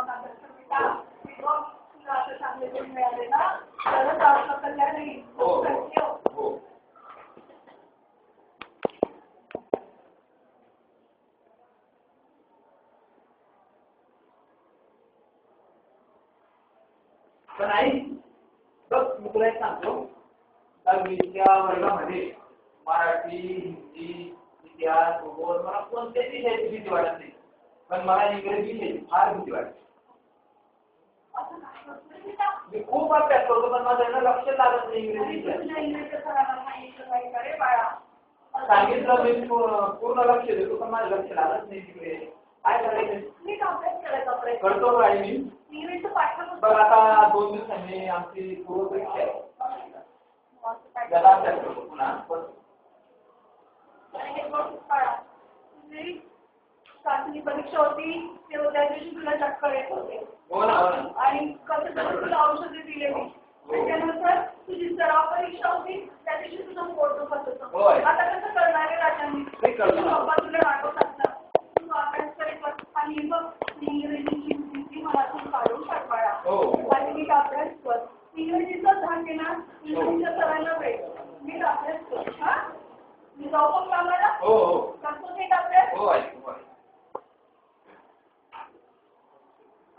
बघ आता बेटा बघ तुला असं चांगले गुण मिळाले ना तरच आपलं कल्याण होईल. हो. पण आई बघ मी तुला एक सांगतो दहावीच्या वर्गामध्ये मराठी हिंदी इतिहास भूगोल मला कोणत्याच विषयाची भीती वाटत नाही पण मला इंग्रजी विषयाची फार भीती वाटते. मी खूप अभ्यास करतो पण माझं लक्ष लागत नाही इंग्रजी सांगितलं मी पूर्ण लक्ष देतो पण माझं लक्ष लागत नाही तिकडे काय करायचं करतो आई मी बघ आता 2 दिवसांनी आमची पूर्व परीक्षा आहे त्याला अभ्यास करतो पुन्हा चाचणी परीक्षा होती तेव्हा त्या दिवशी तुला चक्कर येत होते आणि कसं तुला औषधे दिले मी त्याच्यानंतर तुझी सराव परीक्षा होती त्या दिवशी तुझं पोट दुखत होतं. आता कसं करणार आहे राजांनी बाबा तुला रागवत असतात तू अभ्यास करेल आणि मग इंग्रजीची भीती मला तू काढून टाकवाळा आणि मी अभ्यास कर इंग्रजीचाच भाग आहे ना इंग्रजीच्या सरांना भेट मी अभ्यास कर हा मी जाऊ पण कामाला करतो ते अभ्यास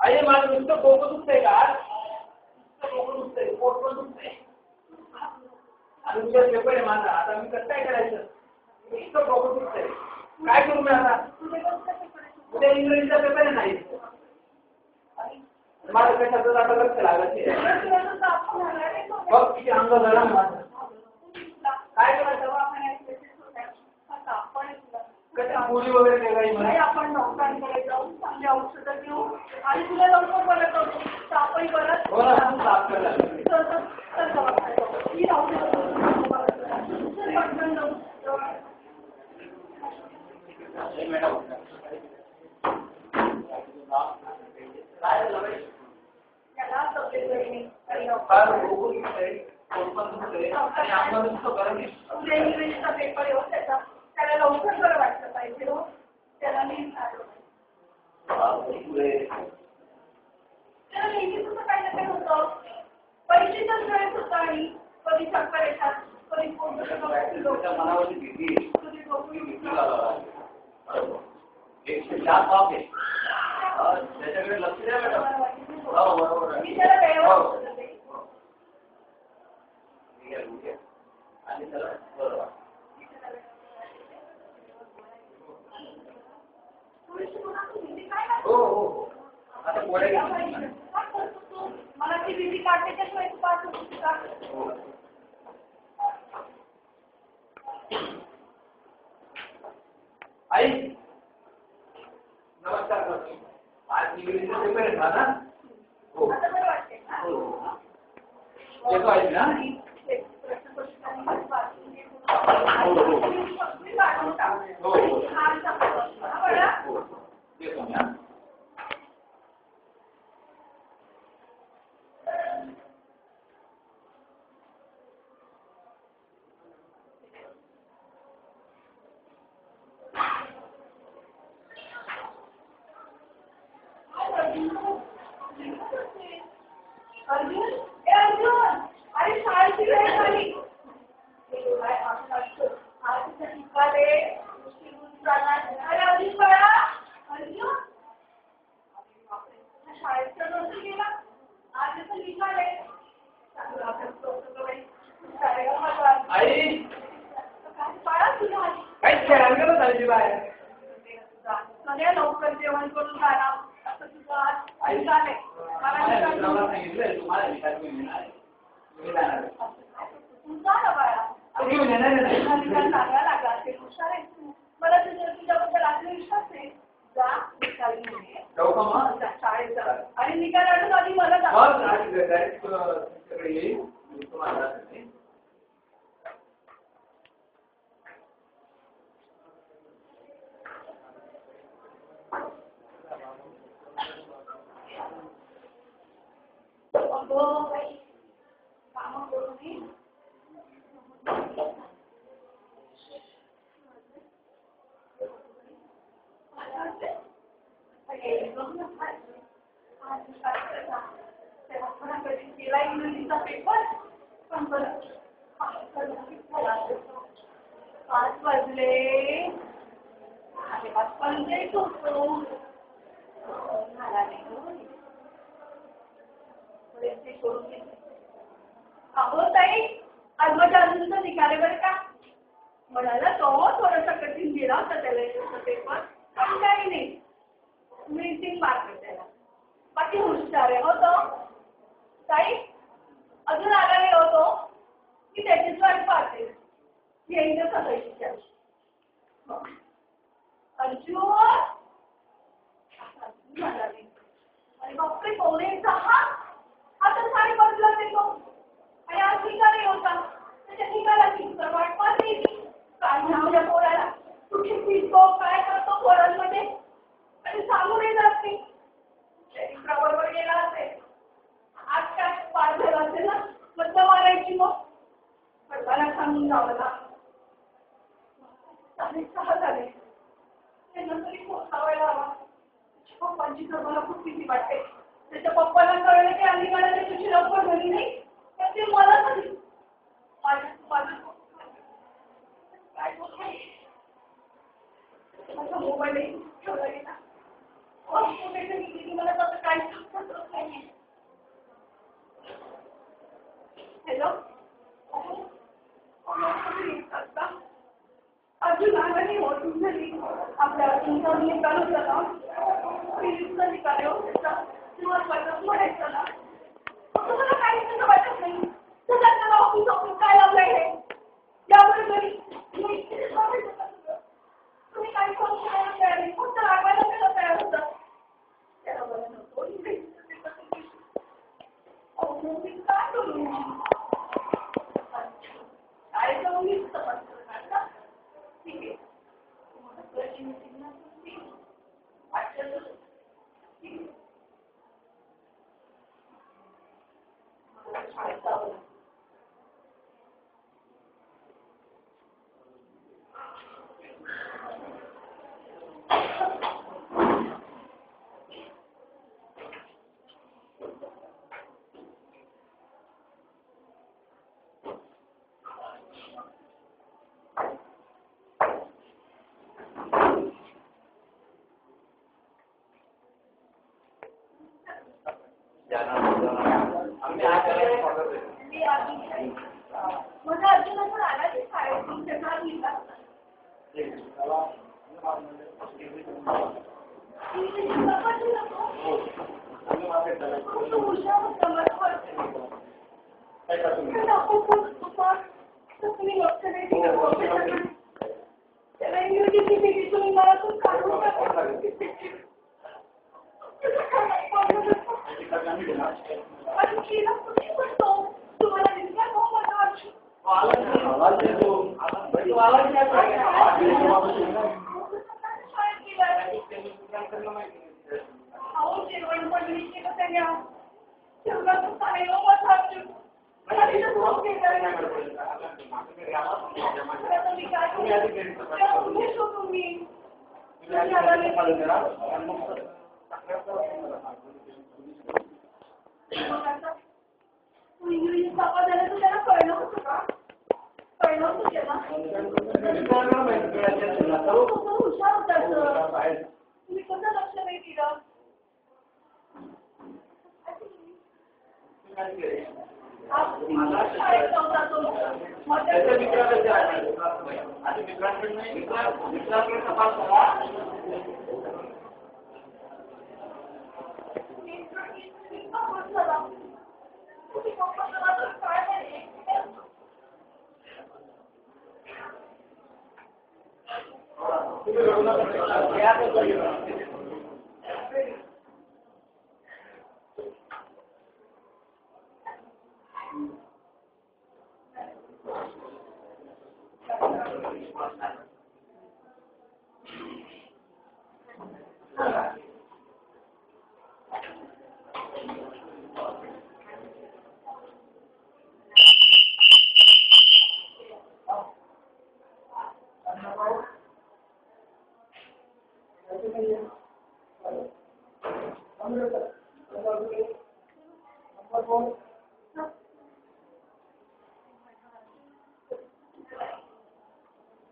आई माझं नुसतं डोकं दुखतंय का नुसतं डोकं दुखतंय पोट पण दुखतंय तुमच्या पेपर आहे माझा आता मी कसं काय करायचं नुसतं डोकं दुखतंय काय करू मी आता उद्या इंग्रजीचा पेपर आहे नाही माझं कशाचं आता लक्ष लागत बघ किती अंग झाला माझं काय करायचं कशा गोळी वगैरे देवाई आपण डॉक्टरांकडे जाऊन चांगली औषधं घेऊ आणि तुला लवकर बरं करू तापही बरं इंग्रजीचा पेपर येऊ त्याचा त्याला लवकर बरं वाटलं पाहिजे हो त्याला मी त्याला नेहमी तुझं काही ना काही होतं परीक्षेचाच वेळेस होतं आणि कधी चक्कर येतात कधी मनावरती भीती त्याच्याकडे लक्ष द्या मॅडम बरोबर मी त्याला वेळेवर आणि त्याला बरोबर हो आता गोळ्या मला ती भीती काढते त्याशिवाय तू पास होती का आई नमस्कार आज इंग्रजीचा पेपर आहे ना हो आता बरं वाटते ना येतो आहे ना अर्जुन अरे शाळेची वेळ झाली अरे अर्जुन बळा अर्जुन शाळेचा नोकरी गेला आज असं निघाले आई बाळा तुला काही खेळायला चालली बाहेर सगळ्या लवकर जेवण करून जाणार असं तुझं आज झालंय मला सांगितलंय तुम्हाला विचार तुझा ना बाळा सांगायला लागला असेल हुशार आहे तू मला तुझ्याबद्दल आत्मविश्वास आहे जा शाळेत जा आणि निकाल आठवून आधी मला काम करून गेला इंग्रजीचा पेपर. पण बरं 5 वाजले. 5:05 येत होतो. झाला नाही गं. ते सोडून गेले. अहो ताई, आज माझ्या अजूनच निघाले बरं का. म्हणाला तो थोडासा कठीण गेला होता त्याला इंग्लिशचा पेपर, पण काही नाही. मीटिंग मार्क त्याला. बाकी हुशार आहे हो तो. ताई, अजून आला नाही होतो की त्याचीच वाट पाहते. येईल का सगळ्याची. अर्जुन म्हणाले, अरे बापरे 5:45. आता 5:30 येतो आणि आज निघाले होता. त्याच्या निघालाची तर वाट पाहते. काय माझ्या पोराला कुठे फिरतो, काय करतो पोरांमध्ये आणि सांगूनही जात नाही. बरोबर गेला असेल. आज काय पार झाला असेल ना, मज्जा मारायची मग. पण मला सांगून जावं ना. 6:30 झाले. त्यांना तरी पोचावायला हवा. त्याच्या पप्पांची तर मला खूप भीती वाटते. त्याच्या पप्पाला कळलं की आम्ही मला तुझी लवकर घरी नाही तर ते मला कधी काय माझा मोबाईल ठेवला गेला. मला तसं काहीच समजत नाहीये. हॅलो, अजून आगाने होतून झाली. आपल्या अजूनचा निकाल होता ना, फिजिक्सचा निकाल होता. महत्वाचं म्हणायचं ना, तुम्हाला काहीच तसं वाटत नाही. सगळ्यात त्याला ऑफिस काय लावलंय हे यावर घरी तुम्ही काही करू शकणार तयार नाही. फक्त रागवायला त्याला तयार होतं. त्याला बरं नको मी काय करू. काय करू मी समजतं. ठीक आहे. महत्वाची मीटिंग नसते. वाटलं ठीक आहे. मला शाळेत जावं लागतं. माझा अर्जुन असं आला की शाळेत तुमच्या लिहिला हुशार होता. तुम्ही लक्ष नाही दिलं. त्याला इंग्रजी तुम्ही मला तू काढून तुम्हाला दिसला तो माझा अहो जेवण पण मी केलं त्याने. जेवणाचं काय हो माझा अर्जुन. हुशार होता तुम्ही कसं लक्ष नाही दिलं.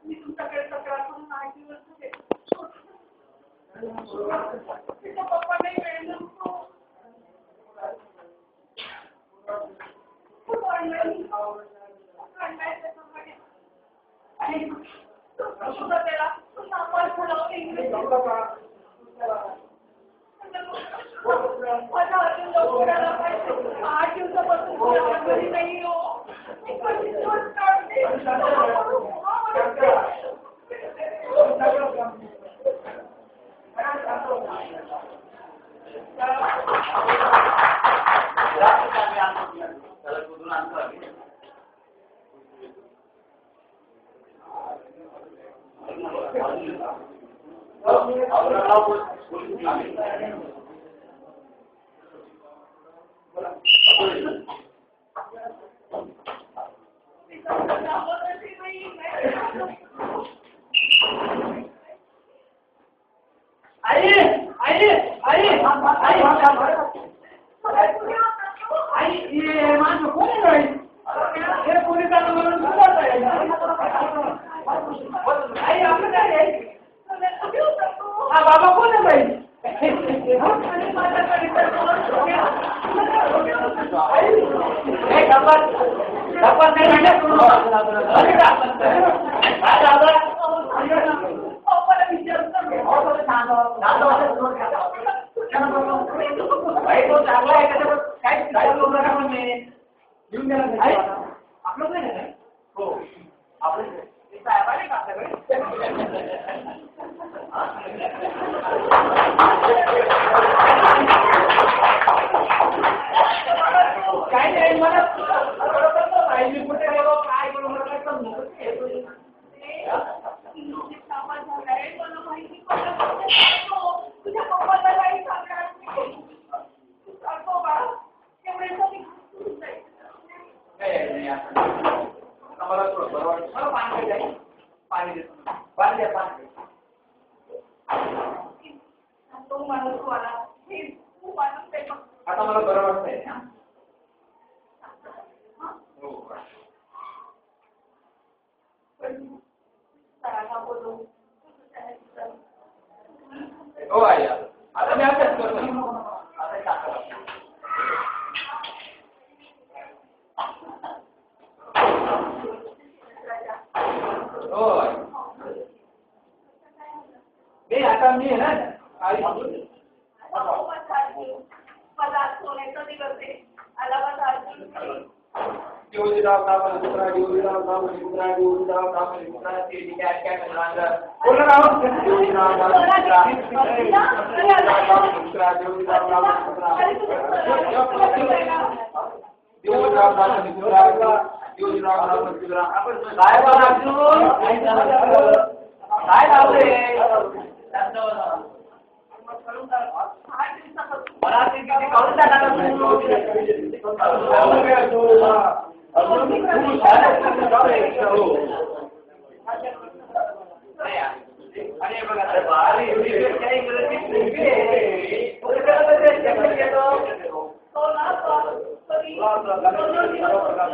मी तुमच्याकडे तक्रार करून 8 दिवस झाले. तिच्या पप्पांनाही वेळ नसतो. खूप ऑनलाईन त्याच्यामध्ये आणि सुद्धा त्याला नापास झाला इंग्लिश. माझा अजून लवकर आला पाहिजे. 8 दिवसापासून घरी नाही हो. मी कधी दिवस काढते. आता मला बरं वाटतंय. हो आई, आता मी अभ्यास करतो. हो मी आता मी ना आई योजराव कामल मित्रा योजराव कामल मित्रा योजराव कामल मित्रा ते काय म्हणणार बोला राव योजराव कामल मित्रा योजराव कामल मित्रा योजराव कामल मित्रा आपण काय बोलायचं काय लावले मला ते किती करून टाका.